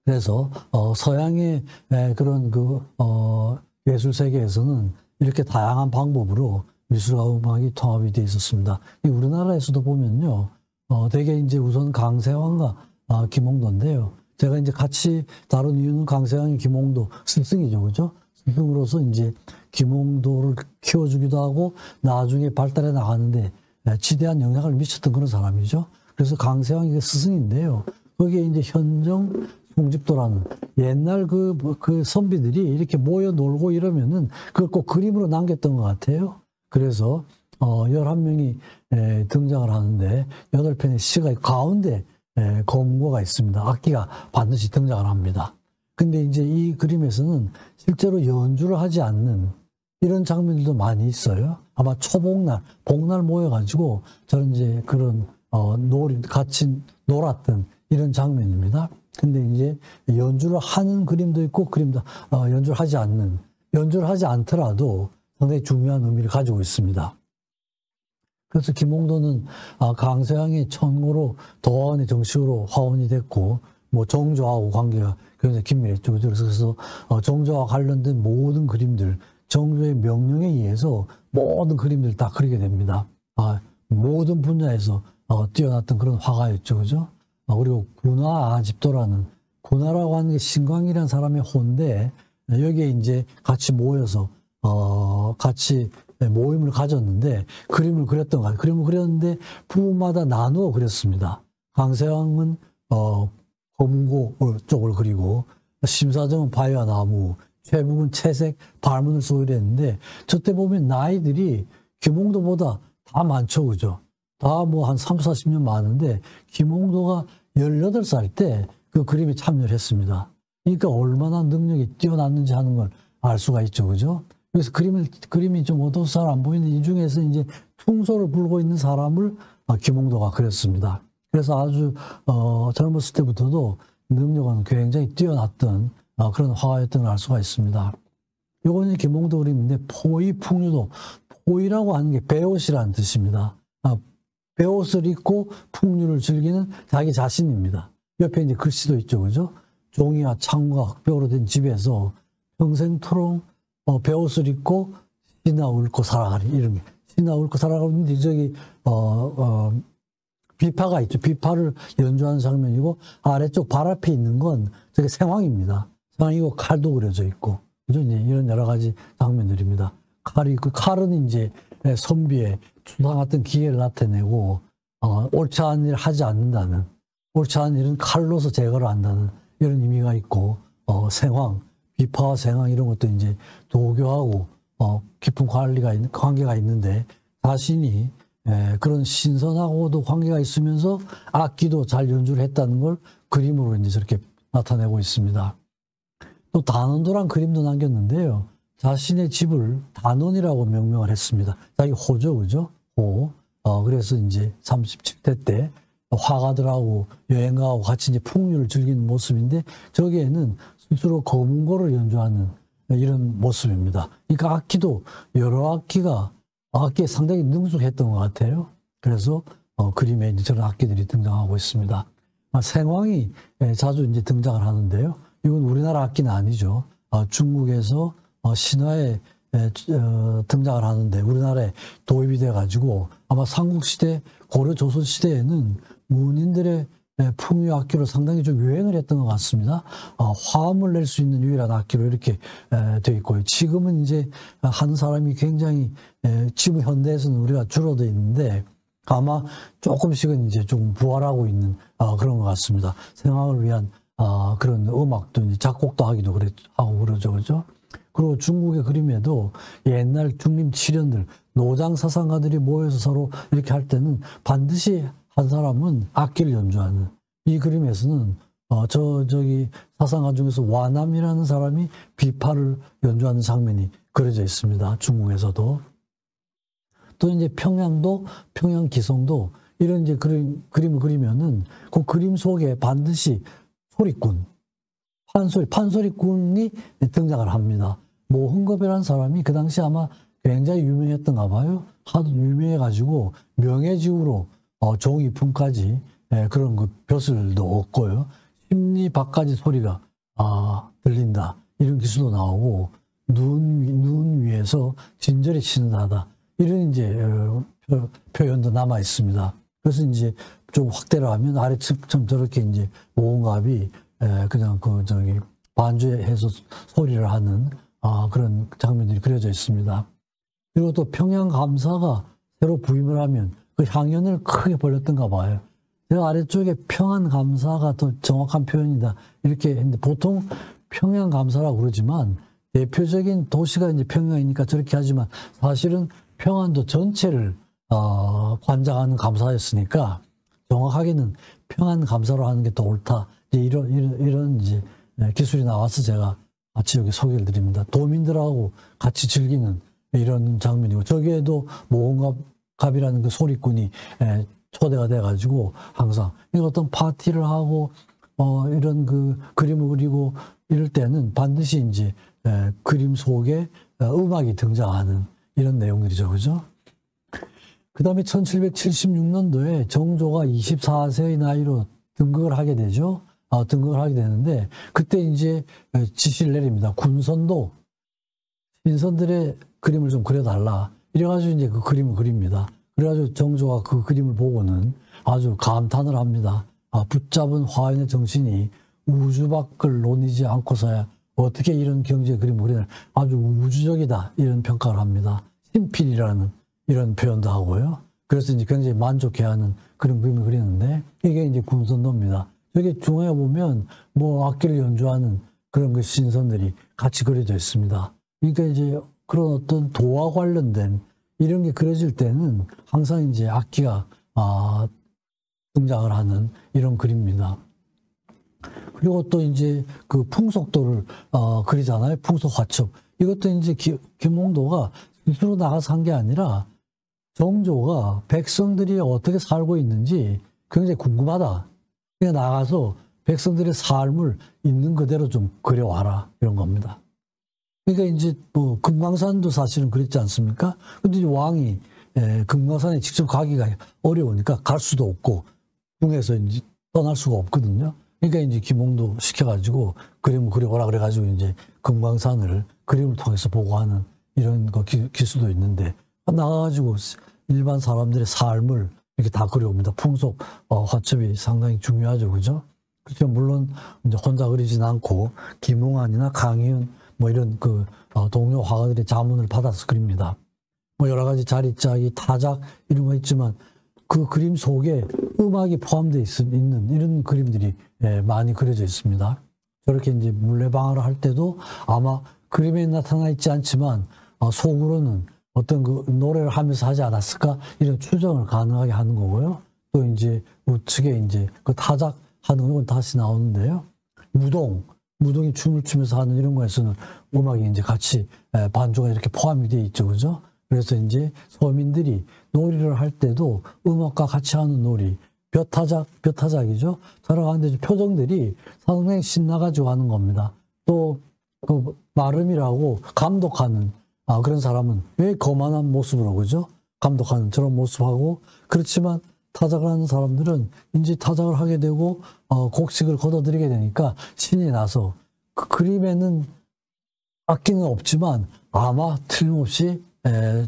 그래서 서양의 그런 예술 세계에서는 이렇게 다양한 방법으로 미술과 음악이 통합이 되어 있었습니다. 우리나라에서도 보면요, 되게 이제 우선 강세왕과 김홍도인데요. 제가 이제 같이 다룬 이유는 강세왕이 김홍도 스승이죠, 그죠? 스승으로서 이제 김홍도를 키워주기도 하고 나중에 발달해 나가는데 지대한 영향을 미쳤던 그런 사람이죠. 그래서 강세왕이 스승인데요. 거기에 이제 현정 송집도라는 옛날 그 선비들이 이렇게 모여 놀고 이러면은 그걸 꼭 그림으로 남겼던 것 같아요. 그래서 11명이 등장을 하는데 8편의 시가 가운데 검거가 있습니다. 악기가 반드시 등장을 합니다. 근데 이제 이 그림에서는 실제로 연주를 하지 않는 이런 장면들도 많이 있어요. 아마 초복날, 복날 모여가지고 저는 이제 그런 같이 놀았던 이런 장면입니다. 근데 이제 연주를 하는 그림도 있고 연주를 하지 않는, 연주를 하지 않더라도 상당히 중요한 의미를 가지고 있습니다. 그래서 김홍도는 강세왕의 천고로 도화원의 정식으로 화원이 됐고, 뭐 정조하고 관계가 굉장히 긴밀했죠. 그래서 정조와 관련된 모든 그림들, 정조의 명령에 의해서 모든 그림들 다 그리게 됩니다. 모든 분야에서 뛰어났던 그런 화가였죠. 그죠? 그리고 군화아집도라는, 군화라고 하는 게 신광이라는 사람의 호인데, 여기에 이제 같이 모여서 같이 모임을 가졌는데 그림을 그렸던 거예요. 그림을 그렸는데 부분마다 나누어 그렸습니다. 강세왕은 검고 쪽을 그리고, 심사정은 바위와 나무, 최북은 채색, 발문을 쓰고 이랬는데, 저때 보면 나이들이 김홍도보다 다 많죠, 그죠? 다 뭐 한 30, 40년 많은데 김홍도가 18살 때 그 그림에 참여를 했습니다. 그러니까 얼마나 능력이 뛰어났는지 하는 걸 알 수가 있죠, 그죠? 그래서 그림이 좀 어두워서 잘 안 보이는데 이 중에서 이제 퉁소를 불고 있는 사람을 김홍도가 그렸습니다. 그래서 아주 젊었을 때부터도 능력은 굉장히 뛰어났던 그런 화가였던 걸 알 수가 있습니다. 요거는 김홍도 그림인데, 포의 풍류도, 포의라고 하는 게 배옷이라는 뜻입니다. 배옷을 입고 풍류를 즐기는 자기 자신입니다. 옆에 이제 글씨도 있죠, 그죠? 종이와 창과 흑벽으로 된 집에서 평생토록 배옷을 입고 시나 읊고 살아가리, 이런 게. 시나 읊고 살아가는데 저기 비파가 있죠. 비파를 연주하는 장면이고, 아래쪽 발 앞에 있는 건 저게 생황입니다. 생황이고 칼도 그려져 있고, 그죠? 이제 이런 여러 가지 장면들입니다. 칼은 이제 선비의 추상 같은 기회를 나타내고, 옳지 않은 일을 하지 않는다는, 옳지 않은 일은 칼로서 제거를 한다는 이런 의미가 있고, 생황, 비파와 생황 이런 것도 이제 도교하고 깊은 관계가 있는데, 자신이 그런 신선하고도 관계가 있으면서 악기도 잘 연주를 했다는 걸 그림으로 이제 저렇게 나타내고 있습니다. 또 단원도란 그림도 남겼는데요. 자신의 집을 단원이라고 명명을 했습니다. 자기 호죠, 그죠? 호. 그래서 이제 37대 때 화가들하고 여행가하고 같이 이제 풍류를 즐기는 모습인데, 저기에는 스스로 검은고를 연주하는 이런 모습입니다. 그러니까 악기도 여러 악기에 상당히 능숙했던 것 같아요. 그래서 그림에 이제 저런 악기들이 등장하고 있습니다. 생황이 자주 이제 등장을 하는데요. 이건 우리나라 악기는 아니죠. 중국에서 신화에 등장을 하는데 우리나라에 도입이 돼가지고, 아마 삼국시대, 고려 조선시대에는 문인들의 풍류 악기로 상당히 좀 유행을 했던 것 같습니다. 화음을 낼 수 있는 유일한 악기로 이렇게 되어 있고요. 지금은 이제 하는 사람이 굉장히, 지금 현대에서는 우리가 줄어들어 있는데 아마 조금씩은 이제 좀 부활하고 있는 그런 것 같습니다. 생황을 위한 그런 음악도 이제 작곡도 하기도 하고 그러죠, 그죠? 그리고 중국의 그림에도 옛날 중림 칠연들, 노장 사상가들이 모여서 서로 이렇게 할 때는 반드시 한 사람은 악기를 연주하는, 이 그림에서는 저기 사상가 중에서 와남이라는 사람이 비파를 연주하는 장면이 그려져 있습니다. 중국에서도. 또 이제 평양도, 평양 기성도 이런 이제 그림을 그리면은 그 그림 속에 반드시 소리꾼, 판소리꾼이 등장을 합니다. 모흥겁이라는 사람이 그 당시 아마 굉장히 유명했던가 봐요. 하도 유명해가지고 명예직으로 종이품까지 그런 그 벼슬도 얻고요. 심리 밖까지 소리가 들린다. 이런 기술도 나오고, 눈 위에서 진저리 친다다. 이런 이제 표현도 남아 있습니다. 그래서 이제 좀 확대를 하면 아래측처럼 저렇게 이제 모음갑이 그냥 반주해서 소리를 하는 그런 장면들이 그려져 있습니다. 그리고 또 평양 감사가 새로 부임을 하면 그 향연을 크게 벌렸던가 봐요. 제가 아래쪽에 평안 감사가 더 정확한 표현이다 이렇게 했는데, 보통 평양 감사라고 그러지만 대표적인 도시가 이제 평양이니까 저렇게 하지만, 사실은 평안도 전체를 관장하는 감사였으니까 정확하게는 평안 감사로 하는 게 더 옳다. 이제 이런 이제 기술이 나와서 제가 같이 여기 소개를 드립니다. 도민들하고 같이 즐기는 이런 장면이고, 저기에도 모험갑이라는 그 소리꾼이 초대가 돼가지고 항상 어떤 파티를 하고 이런 그 그림을 그리고 이럴 때는 반드시 이제 그림 속에 음악이 등장하는 이런 내용들이죠, 그죠? 그 다음에 1776년도에 정조가 24세의 나이로 등극을 하게 되죠. 등극을 하게 되는데, 그때 이제 지시를 내립니다. 군선도 신선들의 그림을 좀 그려달라. 이래가지고 이제 그 그림을 그립니다. 그래가지고 정조가 그 그림을 보고는 아주 감탄을 합니다. 붙잡은 화연의 정신이 우주 밖을 논이지 않고서야 어떻게 이런 경지의 그림을 그리냐. 아주 우주적이다. 이런 평가를 합니다. 신필이라는 이런 표현도 하고요. 그래서 이제 굉장히 만족해하는 그런 그림을 그리는데, 이게 이제 군선도입니다. 여기 중앙에 보면 뭐 악기를 연주하는 그런 그 신선들이 같이 그려져 있습니다. 그러니까 이제 그런 어떤 도와 관련된 이런 게 그려질 때는 항상 이제 악기가 등장을 하는 이런 그림입니다. 그리고 또 이제 그 풍속도를 그리잖아요. 풍속 화첩. 이것도 이제 김홍도가 스스로 나가서 한 게 아니라 정조가 백성들이 어떻게 살고 있는지 굉장히 궁금하다. 그러니까 나가서 백성들의 삶을 있는 그대로 좀 그려와라. 이런 겁니다. 그러니까 이제 뭐 금강산도 사실은 그랬지 않습니까? 근데 왕이 금강산에 직접 가기가 어려우니까 갈 수도 없고 궁에서 이제 떠날 수가 없거든요. 그러니까 이제 김홍도 시켜가지고 그림을 그려오라 그래가지고 이제 금강산을 그림을 통해서 보고하는 이런 거 기술도 있는데, 나가가지고 일반 사람들의 삶을 이렇게 다 그려옵니다. 풍속 화첩이 상당히 중요하죠, 그죠? 그렇죠. 물론 이제 혼자 그리진 않고 김홍안이나 강희은 뭐 이런 그 동료 화가들의 자문을 받아서 그립니다. 뭐 여러 가지 자리짜기, 타작 이런 거 있지만 그 그림 속에 음악이 포함되어 있는 이런 그림들이 많이 그려져 있습니다. 저렇게 이제 물레방아를 할 때도 아마 그림에 나타나 있지 않지만 속으로는 어떤 그 노래를 하면서 하지 않았을까 이런 추정을 가능하게 하는 거고요. 또 이제 우측에 이제 그 타작 하는 건 다시 나오는데요. 무동이 춤을 추면서 하는 이런 거에서는 음악이 이제 같이 반주가 이렇게 포함이 되어 있죠, 그죠? 그래서 이제 서민들이 놀이를 할 때도 음악과 같이 하는 놀이, 벼타작이죠. 살아가는데 표정들이 상당히 신나가지고 하는 겁니다. 또 그 마름이라고 감독하는 그런 사람은 왜 거만한 모습으로, 그죠? 감독하는 저런 모습하고, 그렇지만 타작을 하는 사람들은 이제 타작을 하게 되고 곡식을 거둬들이게 되니까 신이 나서 그 그림에는 악기는 없지만 아마 틀림없이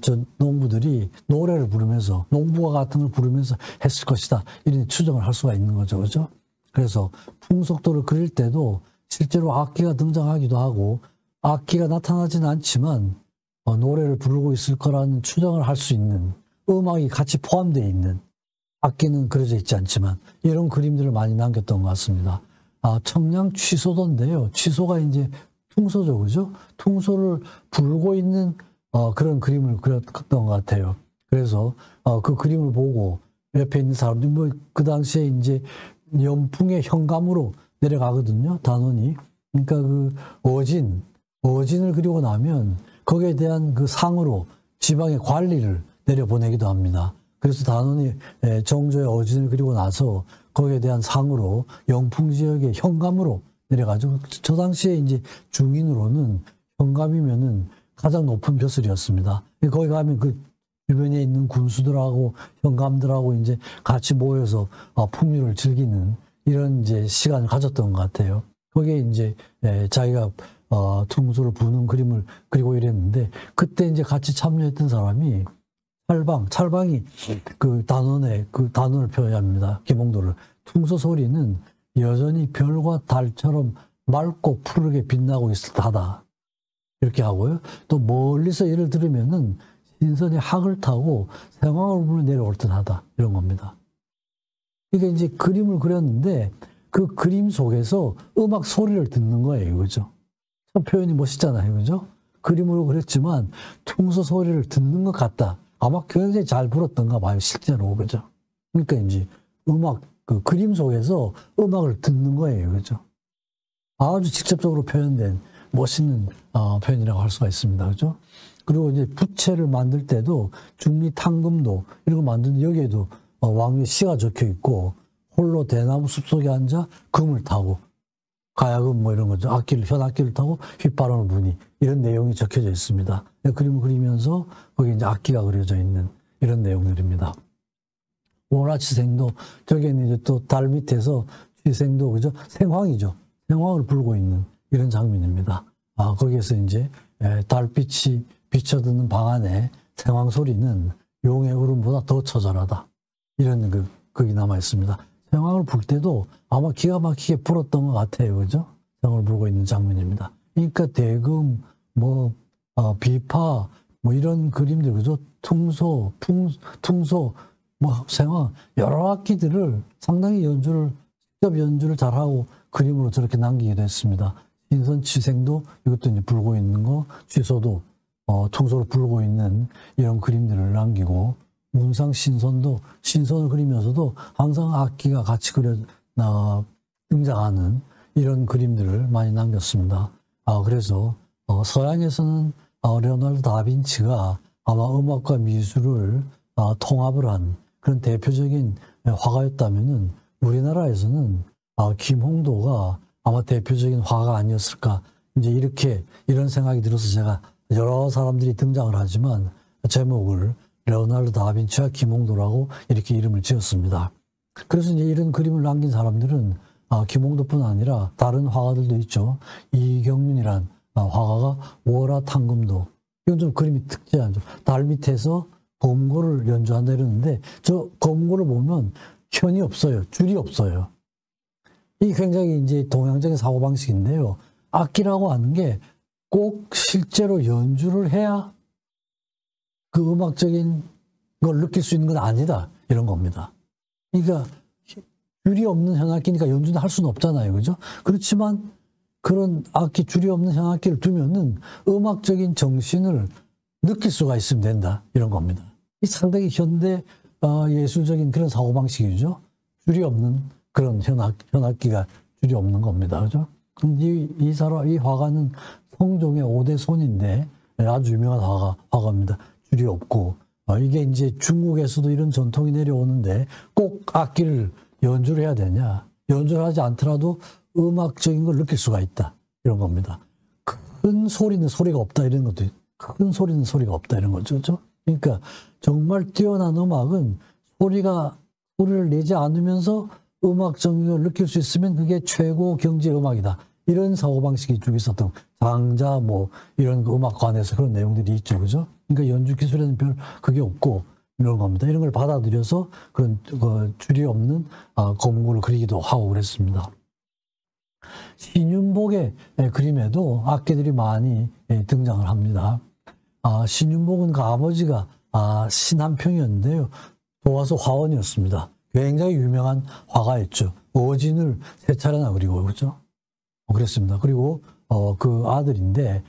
저 농부들이 노래를 부르면서 농부가 같은 걸 부르면서 했을 것이다, 이런 추정을 할 수가 있는 거죠, 그죠? 그래서 풍속도를 그릴 때도 실제로 악기가 등장하기도 하고 악기가 나타나지는 않지만 노래를 부르고 있을 거라는 추정을 할 수 있는, 음악이 같이 포함되어 있는, 악기는 그려져 있지 않지만 이런 그림들을 많이 남겼던 것 같습니다. 청량 취소도인데요. 취소가 이제 퉁소죠, 그죠? 퉁소를 불고 있는 그런 그림을 그렸던 것 같아요. 그래서 그 그림을 보고 옆에 있는 사람들이 뭐 그 당시에 이제 연풍의 현감으로 내려가거든요, 단원이. 그러니까 그 어진을 그리고 나면 거기에 대한 그 상으로 지방의 관리를 내려보내기도 합니다. 그래서 단원이 정조의 어진을 그리고 나서 거기에 대한 상으로 영풍 지역의 현감으로 내려가죠. 저 당시에 이제 중인으로는 현감이면은 가장 높은 벼슬이었습니다. 거기 가면 그 주변에 있는 군수들하고 현감들하고 이제 같이 모여서 풍류를 즐기는 이런 이제 시간을 가졌던 것 같아요. 거기에 이제 자기가 퉁소를 부는 그림을 그리고 이랬는데 그때 이제 같이 참여했던 사람이 찰방이 그 단원을 표현합니다. 김홍도를. 퉁소 소리는 여전히 별과 달처럼 맑고 푸르게 빛나고 있을 듯하다. 이렇게 하고요. 또 멀리서 예를 들으면은 신선이 학을 타고 생황을 불러 내려올 듯하다. 이런 겁니다. 그러니까 이제 그림을 그렸는데 그 그림 속에서 음악 소리를 듣는 거예요. 그죠? 참 표현이 멋있잖아요. 그죠? 그림으로 그렸지만 퉁소 소리를 듣는 것 같다. 아마 굉장히 잘 불었던가 봐요. 실제로. 그죠? 그러니까 이제 그 그림 속에서 음악을 듣는 거예요. 그죠? 아주 직접적으로 표현된 멋있는 표현이라고 할 수가 있습니다. 그죠? 그리고 이제 부채를 만들 때도 중리 탕금도 이런 거 만드는데 여기에도 왕유의 시가 적혀 있고 홀로 대나무 숲속에 앉아 금을 타고 가야금 뭐 이런 거죠. 현악기를 타고 휘파람을 부니 이런 내용이 적혀져 있습니다. 그림을 그리면서 거기 이제 악기가 그려져 있는 이런 내용들입니다. 오나치생도 저기는 이제 또 달 밑에서 취생도 그죠? 생황이죠. 생황을 불고 있는 이런 장면입니다. 거기에서 이제 달빛이 비춰드는 방 안에 생황 소리는 용의 울음보다 더 처절하다. 이런 거기 남아 있습니다. 생황을 불 때도 아마 기가 막히게 불었던 것 같아요. 그죠? 생황을 불고 있는 장면입니다. 그러니까 대금, 비파, 이런 그림들, 그죠? 퉁소, 생황, 여러 악기들을 상당히 직접 연주를 잘하고 그림으로 저렇게 남기기도 했습니다. 신선 취생도 이것도 이제 불고 있는 거, 취소도 퉁소를 불고 있는 이런 그림들을 남기고, 문상 신선을 그리면서도 항상 악기가 같이 등장하는 이런 그림들을 많이 남겼습니다. 그래서 서양에서는 레오나르도 다빈치가 아마 음악과 미술을 통합을 한 그런 대표적인 화가였다면은 우리나라에서는 김홍도가 아마 대표적인 화가 아니었을까. 이제 이런 생각이 들어서 제가 여러 사람들이 등장을 하지만 제목을 레오나르도 다빈치와 김홍도라고 이렇게 이름을 지었습니다. 그래서 이제 이런 그림을 남긴 사람들은 김홍도뿐 아니라 다른 화가들도 있죠. 이경윤이란 화가가 월화 탕금도, 이건 좀 그림이 특이하죠. 달 밑에서 검고를 연주한다 이러는데 저 검고를 보면 현이 없어요. 줄이 없어요. 이 굉장히 이제 동양적인 사고방식인데요. 악기라고 하는 게 꼭 실제로 연주를 해야 그 음악적인 걸 느낄 수 있는 건 아니다. 이런 겁니다. 그러니까 줄이 없는 현악기니까 연주는 할 수는 없잖아요. 그죠? 그렇지만 그런 줄이 없는 현악기를 두면은 음악적인 정신을 느낄 수가 있으면 된다. 이런 겁니다. 이 상당히 현대 예술적인 그런 사고방식이죠. 줄이 없는 그런 현악기가 줄이 없는 겁니다. 그죠? 이 화가는 성종의 5대 손인데 아주 유명한 화가입니다. 줄이 없고. 이게 이제 중국에서도 이런 전통이 내려오는데 꼭 악기를 연주를 해야 되냐. 연주를 하지 않더라도 음악적인 걸 느낄 수가 있다. 이런 겁니다. 큰 소리는 소리가 없다. 이런 것도, 큰 소리는 소리가 없다. 이런 거죠. 그죠? 그러니까 정말 뛰어난 음악은 소리를 내지 않으면서 음악적인 걸 느낄 수 있으면 그게 최고 경지의 음악이다. 이런 사고방식이 쭉 있었던 장자 이런 음악관에서 그런 내용들이 있죠. 그죠? 그러니까 연주 기술에는 별 그게 없고 이런 겁니다. 이런 걸 받아들여서 그런 줄이 없는 검고를 그리기도 하고 그랬습니다. 신윤복의 그림에도 악기들이 많이 등장을 합니다. 신윤복은 그 아버지가 신한평이었는데요. 도화서 화원이었습니다. 굉장히 유명한 화가였죠. 어진을 3차례나 그리고 그렇죠. 그랬습니다. 그리고 그 아들인데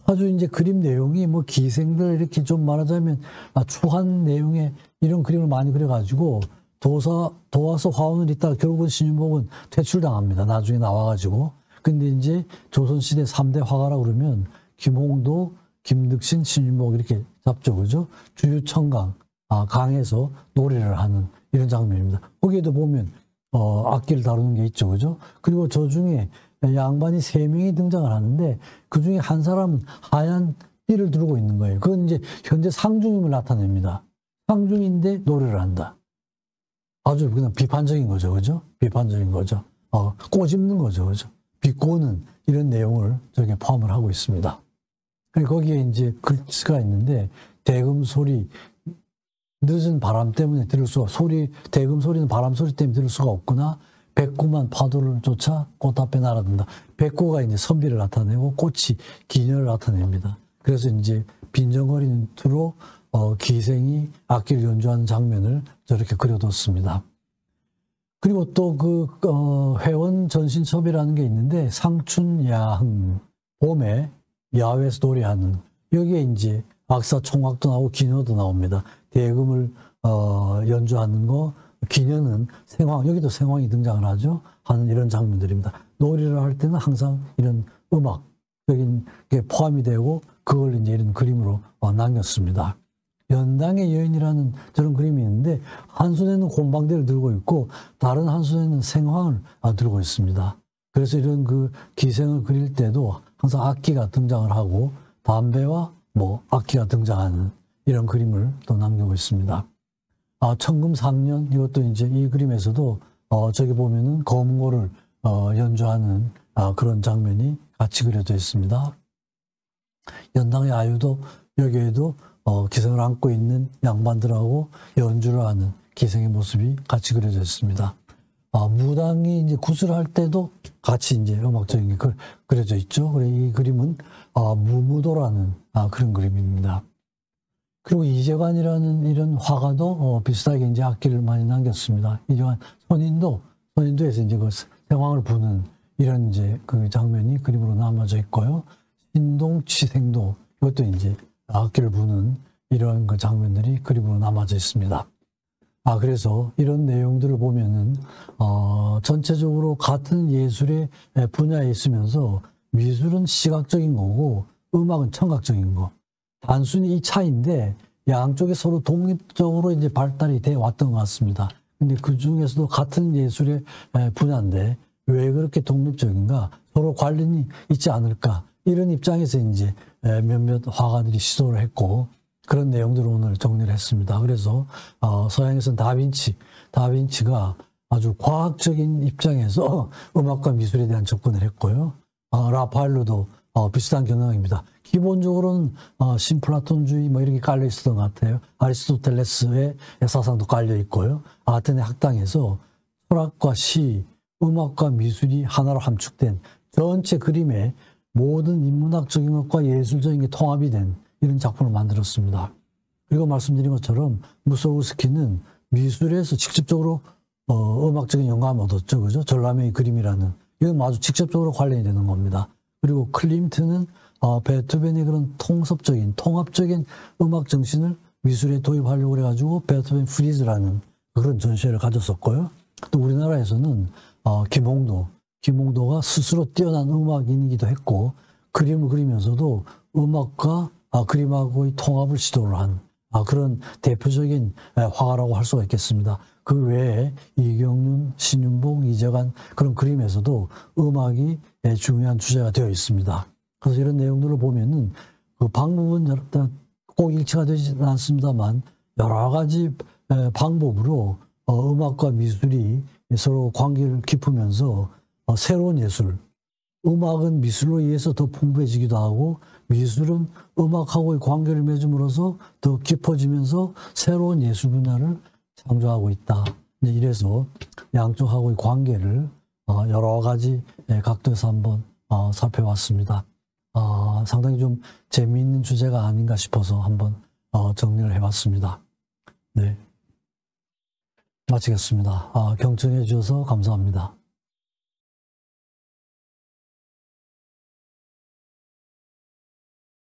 아주 이제 그림 내용이 기생들 이렇게 좀 말하자면 추한 내용의 이런 그림을 많이 그려가지고 도화서 화원을 있다가 결국은 신윤복은 퇴출당합니다. 나중에 나와가지고. 근데 이제 조선시대 3대 화가라 그러면 김홍도, 김득신, 신윤복 이렇게 잡죠. 그죠? 주유청강, 강에서 노래를 하는 이런 장면입니다. 거기에도 보면 악기를 다루는 게 있죠. 그죠? 그리고 저 중에 양반이 3명이 등장을 하는데 그 중에 한 사람은 하얀 띠를 두르고 있는 거예요. 그건 이제 현재 상중임을 나타냅니다. 상중인데 노래를 한다. 아주 그냥 비판적인 거죠. 그죠? 비판적인 거죠. 꼬집는 거죠. 그죠? 비꼬는 이런 내용을 저게 포함을 하고 있습니다. 거기에 이제 글씨가 있는데, 대금 소리, 늦은 바람 때문에 들을 수가, 대금 소리는 바람 소리 때문에 들을 수가 없구나. 백구만 파도를 쫓아 꽃 앞에 날아든다. 백구가 이제 선비를 나타내고 꽃이 기녀를 나타냅니다. 그래서 이제 빈정거리는 투로 기생이 악기를 연주하는 장면을 저렇게 그려뒀습니다. 그리고 또 회원 전신첩이라는 게 있는데, 상춘야흥, 봄에 야외에서 노래하는, 여기에 이제 악사 총각도 나오고 기녀도 나옵니다. 대금을 연주하는 거, 기녀는 생황, 여기도 생황이 등장을 하죠. 하는 이런 장면들입니다. 놀이를 할 때는 항상 이런 음악적인 게 포함이 되고, 그걸 이제 이런 그림으로 남겼습니다. 연당의 여인이라는 저런 그림이 있는데, 한 손에는 곤방대를 들고 있고 다른 한 손에는 생황을 들고 있습니다. 그래서 이런 기생을 그릴 때도 항상 악기가 등장을 하고 담배와 악기가 등장하는 이런 그림을 또 남기고 있습니다. 천금상년, 이것도 이제 이 그림에서도 저기 보면은 검고를 연주하는 그런 장면이 같이 그려져 있습니다. 연당의 아유도 여기에도 기생을 안고 있는 양반들하고 연주를 하는 기생의 모습이 같이 그려져 있습니다. 무당이 이제 구슬을 할 때도 같이 이제 음악적인 게 그려져 있죠. 그래 이 그림은 무무도라는 그런 그림입니다. 그리고 이재관이라는 이런 화가도 비슷하게 이제 악기를 많이 남겼습니다. 이재관 선인도에서 이제 그 생황을 부는 이런 이제 그 장면이 그림으로 남아져 있고요. 신동치생도 이것도 이제 악기를 부는 이런 그 장면들이 그림으로 남아져 있습니다. 그래서 이런 내용들을 보면은 전체적으로 같은 예술의 분야에 있으면서 미술은 시각적인 거고 음악은 청각적인 거. 단순히 이 차이인데 양쪽에 서로 독립적으로 이제 발달이 돼 왔던 것 같습니다. 근데 그 중에서도 같은 예술의 분야인데 왜 그렇게 독립적인가? 서로 관련이 있지 않을까? 이런 입장에서 이제 몇몇 화가들이 시도를 했고, 그런 내용들을 오늘 정리를 했습니다. 그래서 서양에서는 다빈치가 아주 과학적인 입장에서 음악과 미술에 대한 접근을 했고요. 라파엘로도 비슷한 경향입니다. 기본적으로는 신플라톤주의 이렇게 깔려 있었던 것 같아요. 아리스토텔레스의 사상도 깔려 있고요. 아테네 학당에서 철학과 시, 음악과 미술이 하나로 함축된 전체 그림에 모든 인문학적인 것과 예술적인 게 통합이 된 이런 작품을 만들었습니다. 그리고 말씀드린 것처럼 무솔스키는 미술에서 직접적으로 음악적인 영감을 얻었죠. 그죠? 전람회의 그림이라는. 이건 아주 직접적으로 관련이 되는 겁니다. 그리고 클림트는 베토벤의 그런 통합적인 음악 정신을 미술에 도입하려고 해가지고 베토벤 프리즈라는 그런 전시회를 가졌었고요. 또 우리나라에서는 김홍도가 스스로 뛰어난 음악인이기도 했고, 그림을 그리면서도 음악과 그림하고의 통합을 시도를 한 그런 대표적인 화가라고 할 수가 있겠습니다. 그 외에 이경륜, 신윤복, 이재관 그런 그림에서도 음악이 중요한 주제가 되어 있습니다. 그래서 이런 내용들을 보면은 그 방법은 꼭 일치가 되지는 않습니다만 여러 가지 방법으로 음악과 미술이 서로 관계를 깊으면서 새로운 예술, 음악은 미술로 의해서 더 풍부해지기도 하고 미술은 음악하고의 관계를 맺음으로써 더 깊어지면서 새로운 예술 분야를 창조하고 있다. 이래서 양쪽하고의 관계를 여러 가지 각도에서 한번 살펴봤습니다. 상당히 좀 재미있는 주제가 아닌가 싶어서 한번 정리를 해봤습니다. 네, 마치겠습니다. 경청해 주셔서 감사합니다.